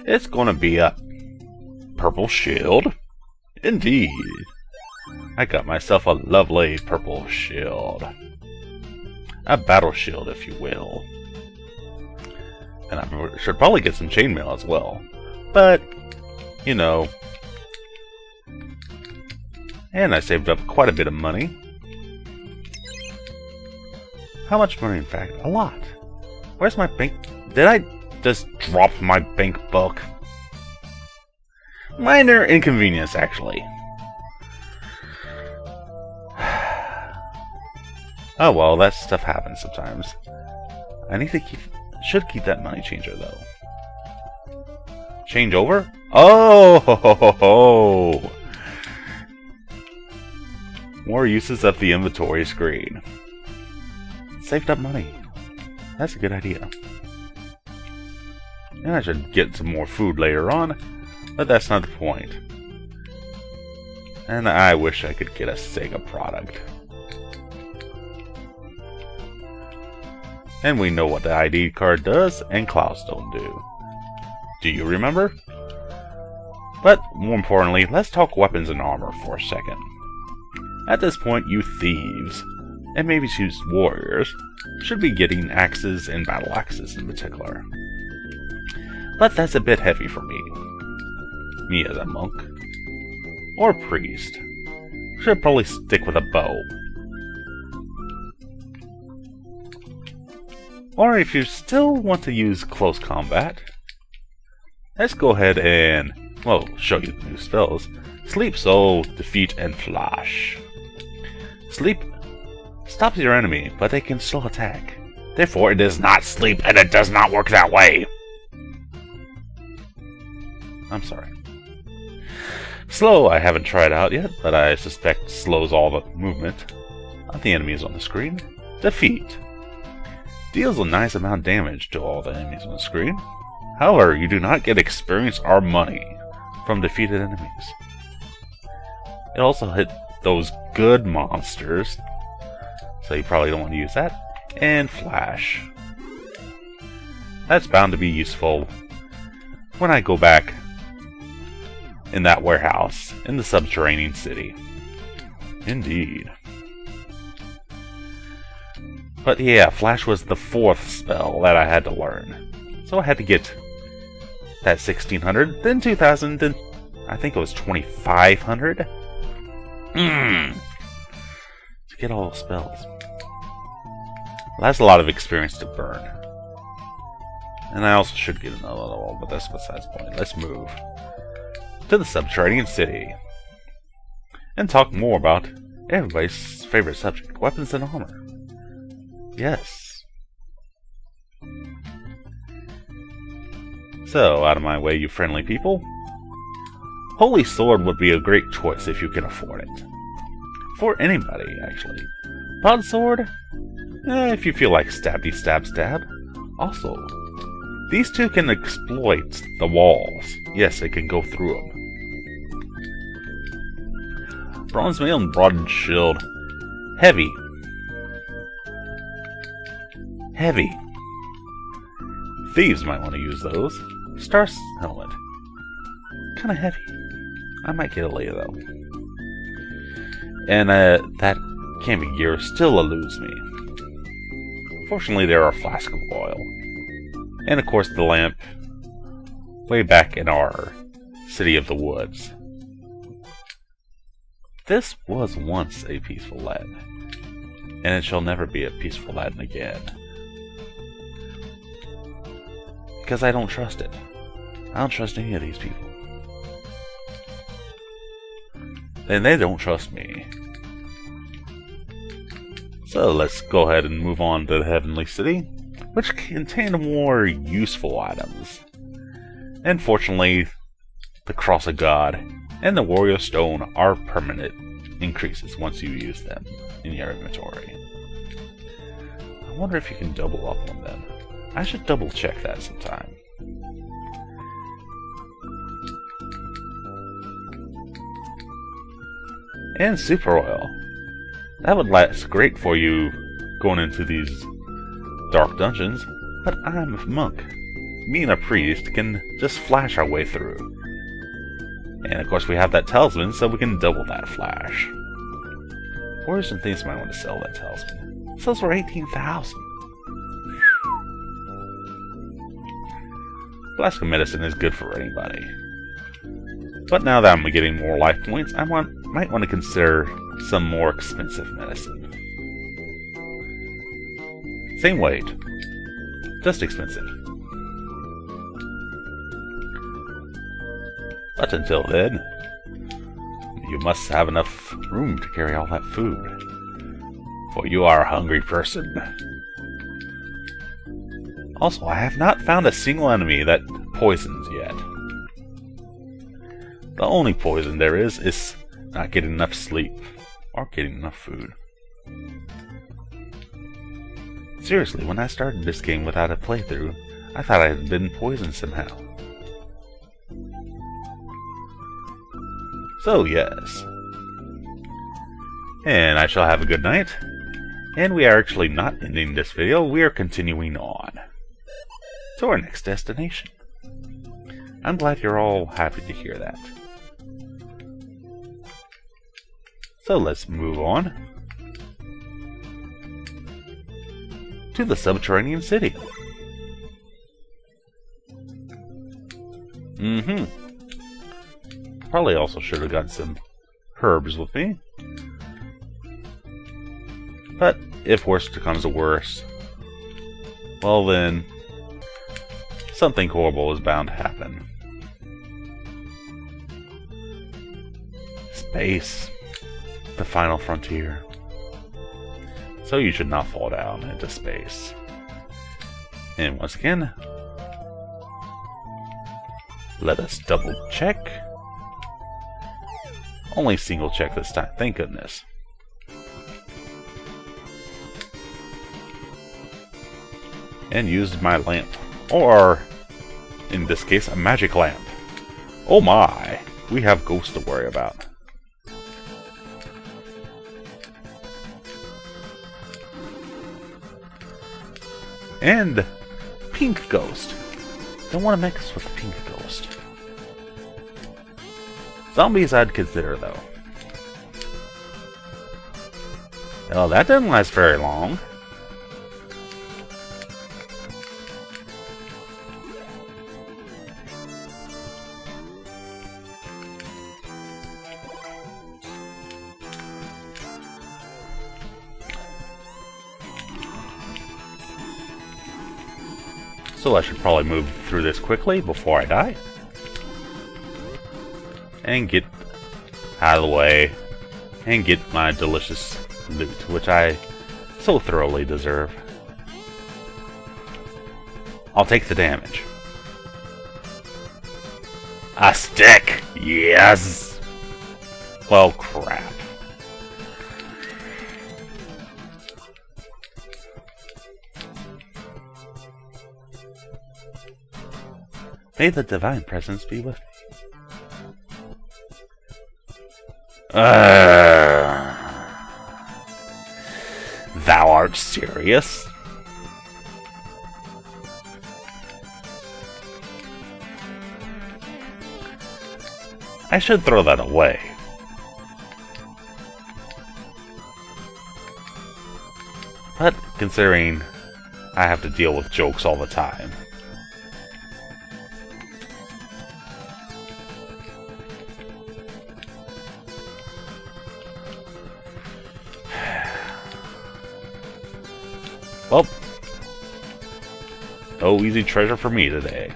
It's gonna be a purple shield. Indeed. I got myself a lovely purple shield. A battle shield, if you will. And I should probably get some chainmail as well. But, you know. And I saved up quite a bit of money. How much money, in fact? A lot. Where's my bank? Did I just drop my bank book? Minor inconvenience, actually. Oh well, that stuff happens sometimes. I need to should keep that money changer though. Change over? Oh, ho, ho, ho, ho. More uses of the inventory screen. Saved up money. That's a good idea. And I should get some more food later on, but that's not the point. And I wish I could get a Sega product. And we know what the ID card does, and Cloudstone do. Do you remember? But, more importantly, let's talk weapons and armor for a second. At this point, you thieves, and maybe choose warriors, should be getting axes and battle axes in particular. But that's a bit heavy for me. Me as a monk. Or priest. Should probably stick with a bow. Or if you still want to use close combat, let's go ahead and, well, show you the new spells. Sleep, Soul, Defeat, and Flash. Sleep stops your enemy, but they can still attack. Therefore, it is not sleep, and it does not work that way. I'm sorry. Slow, I haven't tried out yet, but I suspect slows all the movement of the enemies on the screen. Defeat deals a nice amount of damage to all the enemies on the screen. However, you do not get experience or money from defeated enemies. It also hit those good monsters, so you probably don't want to use that. And Flash. That's bound to be useful when I go back in that warehouse in the subterranean city. Indeed. But yeah, Flash was the 4th spell that I had to learn. So I had to get that 1600, then 2000, then I think it was 2500. To get all the spells. Well, that's a lot of experience to burn. And I also should get another level, but that's besides the point. Let's move to the subterranean city and talk more about everybody's favorite subject, weapons and armor. Yes. So, out of my way, you friendly people. Holy Sword would be a great choice if you can afford it. For anybody, actually. Broadsword? If you feel like stabby stab stab. Also, these two can exploit the walls. Yes, they can go through them. Bronze mail and broadened shield. Heavy. Heavy. Thieves might want to use those. Star helmet. Kinda heavy. I might get it later though. And that camping gear still eludes me. Fortunately, there are a flask of oil. And of course the lamp way back in our city of the woods. This was once a peaceful land, and it shall never be a peaceful land again. Because I don't trust it. I don't trust any of these people. And they don't trust me. So let's go ahead and move on to the Heavenly City, which contain more useful items. And fortunately, the Cross of God and the Warrior Stone are permanent increases once you use them in your inventory. I wonder if you can double up on them. I should double check that sometime. And Super Oil. That would last great for you going into these dark dungeons, but I'm a monk. me and a priest can just flash our way through. And of course we have that talisman, so we can double that flash. Or some things might want to sell that talisman. It sells for 18,000. Flask of medicine is good for anybody. But now that I'm getting more life points, I might want to consider some more expensive medicine. Same weight, just expensive. But until then, you must have enough room to carry all that food, for you are a hungry person. Also, I have not found a single enemy that poisons yet. The only poison there is not getting enough sleep, or getting enough food. Seriously, when I started this game without a playthrough, I thought I had been poisoned somehow. So yes. And I shall have a good night. And we are actually not ending this video, we are continuing on to our next destination. I'm glad you're all happy to hear that. So let's move on to the subterranean city. Probably also should have gotten some herbs with me. But if worse comes to worse, well then, something horrible is bound to happen. Space. The final frontier. So you should not fall down into space. And once again, let us double check. Only single check this time, thank goodness. And used my lamp. Or, in this case, a magic lamp. Oh my! We have ghosts to worry about. And pink ghost. Don't want to mix with the pink ghost. Zombies I'd consider though. Well, that didn't last very long. So I should probably move through this quickly before I die. And get out of the way. And get my delicious loot, which I so thoroughly deserve. I'll take the damage. A stick! Yes! Well, crap. May the divine presence be with me. Thou art serious? I should throw that away. But considering I have to deal with jokes all the time. Well, no easy treasure for me today.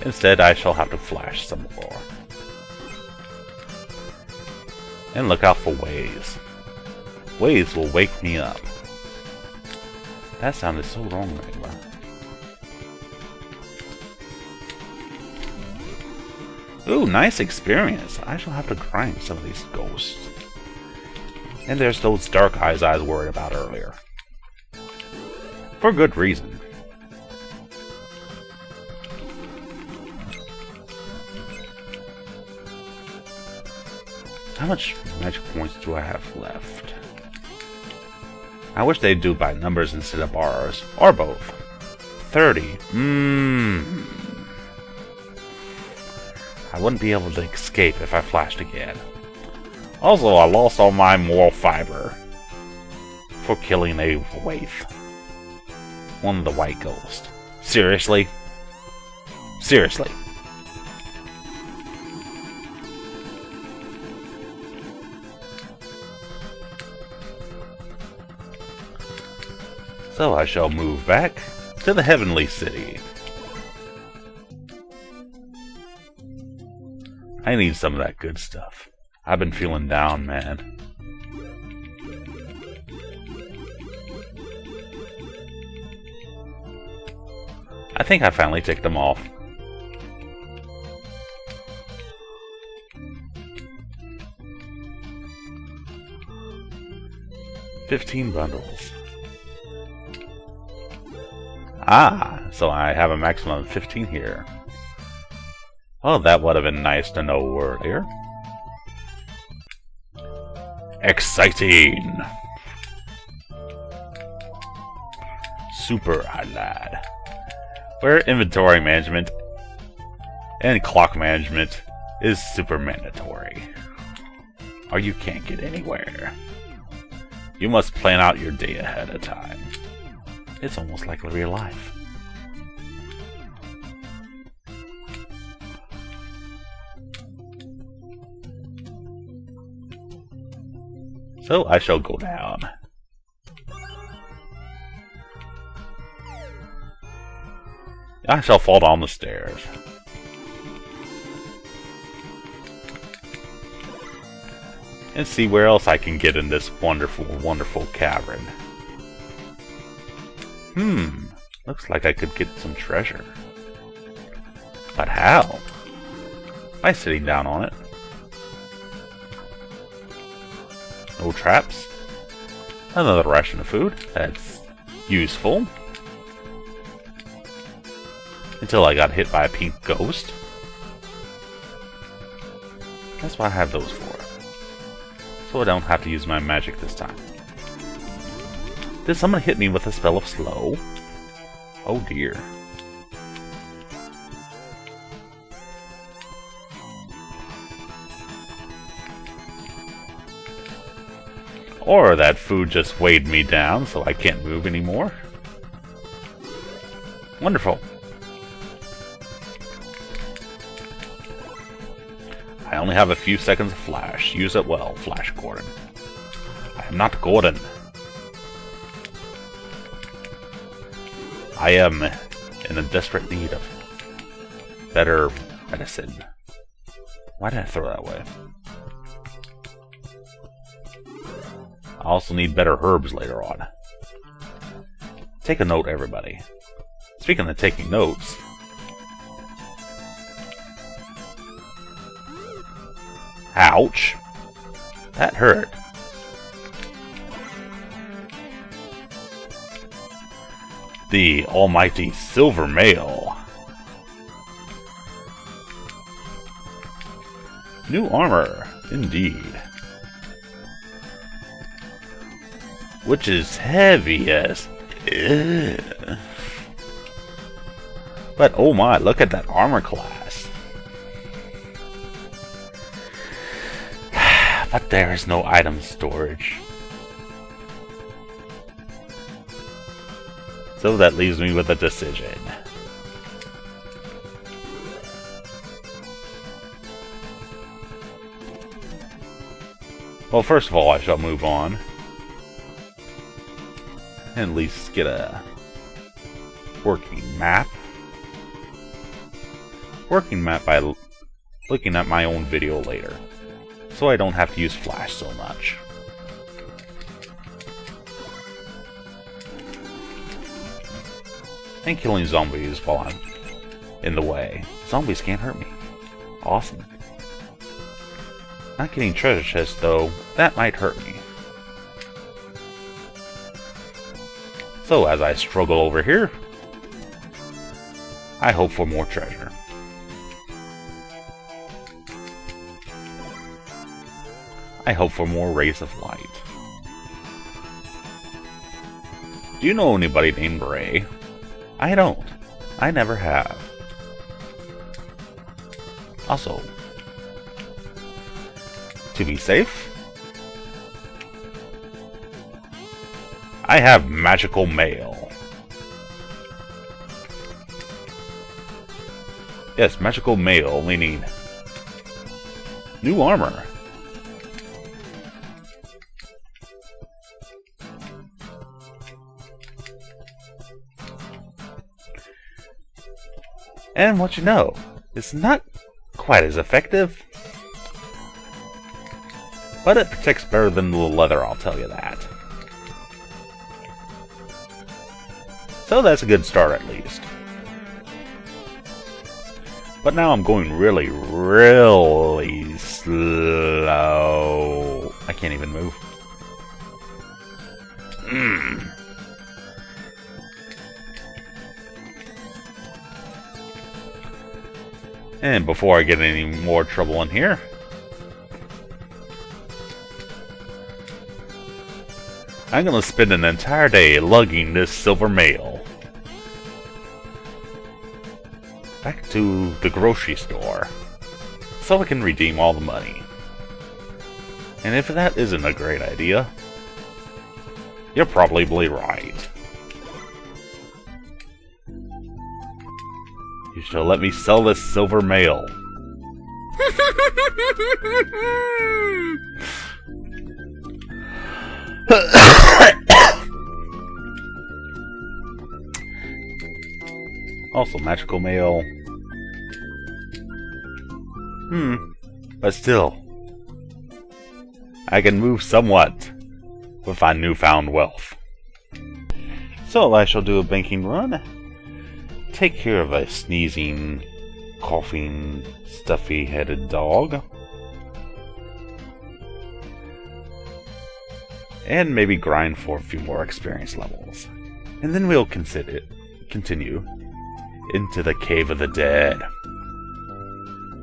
Instead, I shall have to flash some more. And look out for waves. Waves will wake me up. That sounded so wrong, Magma. Ooh, nice experience. I shall have to grind some of these ghosts. And there's those dark eyes I was worried about earlier. For good reason. How much magic points do I have left? I wish they'd do by numbers instead of bars, or both. 30. I wouldn't be able to escape if I flashed again. Also, I lost all my moral fiber for killing a waif. One of the white ghosts. Seriously? Seriously. So I shall move back to the Heavenly City. I need some of that good stuff. I've been feeling down, man. I think I finally ticked them off. $15 bundles. Ah, so I have a maximum of 15 here. Well, that would have been nice to know earlier. Exciting! Super Hydlide. Where inventory management and clock management is super mandatory. Or you can't get anywhere. You must plan out your day ahead of time. It's almost like real life. So I shall go down. I shall fall down the stairs. And see where else I can get in this wonderful, wonderful cavern. Looks like I could get some treasure. But how? By sitting down on it. No traps. Another ration of food. That's useful. Until I got hit by a pink ghost. That's what I have those for. So I don't have to use my magic this time. Did someone hit me with a spell of slow? Oh dear. Or that food just weighed me down so I can't move anymore. Wonderful. I only have a few seconds of flash. Use it well, Flash Gordon. I am not Gordon. I am in a desperate need of better medicine. Why did I throw that away? I also need better herbs later on. Take a note, everybody. Speaking of taking notes, ouch! That hurt. The almighty silver mail. New armor, indeed. Which is heavy as... Ugh. But oh my, look at that armor class. But there is no item storage. So that leaves me with a decision. Well, first of all, I shall move on. And at least get a working map. Working map by looking at my own video later. So I don't have to use Flash so much. And killing zombies while I'm in the way. Zombies can't hurt me. Awesome. Not getting treasure chests though, that might hurt me. So as I struggle over here, I hope for more treasure. I hope for more rays of light. Do you know anybody named Ray? I don't. I never have. Also, to be safe, I have magical mail. Yes, magical mail, meaning new armor. And what you know, it's not quite as effective, but it protects better than the leather, I'll tell you that. So that's a good start at least. But now I'm going really, really slow. I can't even move. And before I get any more trouble in here, I'm gonna spend an entire day lugging this silver mail back to the grocery store so I can redeem all the money. And if that isn't a great idea, you're probably right. You shall let me sell this silver mail. Also, magical mail. But still, I can move somewhat with my newfound wealth. So I shall do a banking run. Take care of a sneezing, coughing, stuffy-headed dog. And maybe grind for a few more experience levels. And then we'll continue into the Cave of the Dead.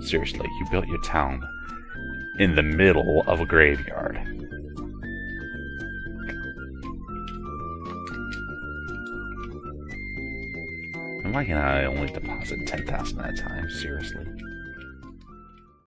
Seriously, you built your town in the middle of a graveyard. And why can I only deposit 10,000 at a time? Seriously.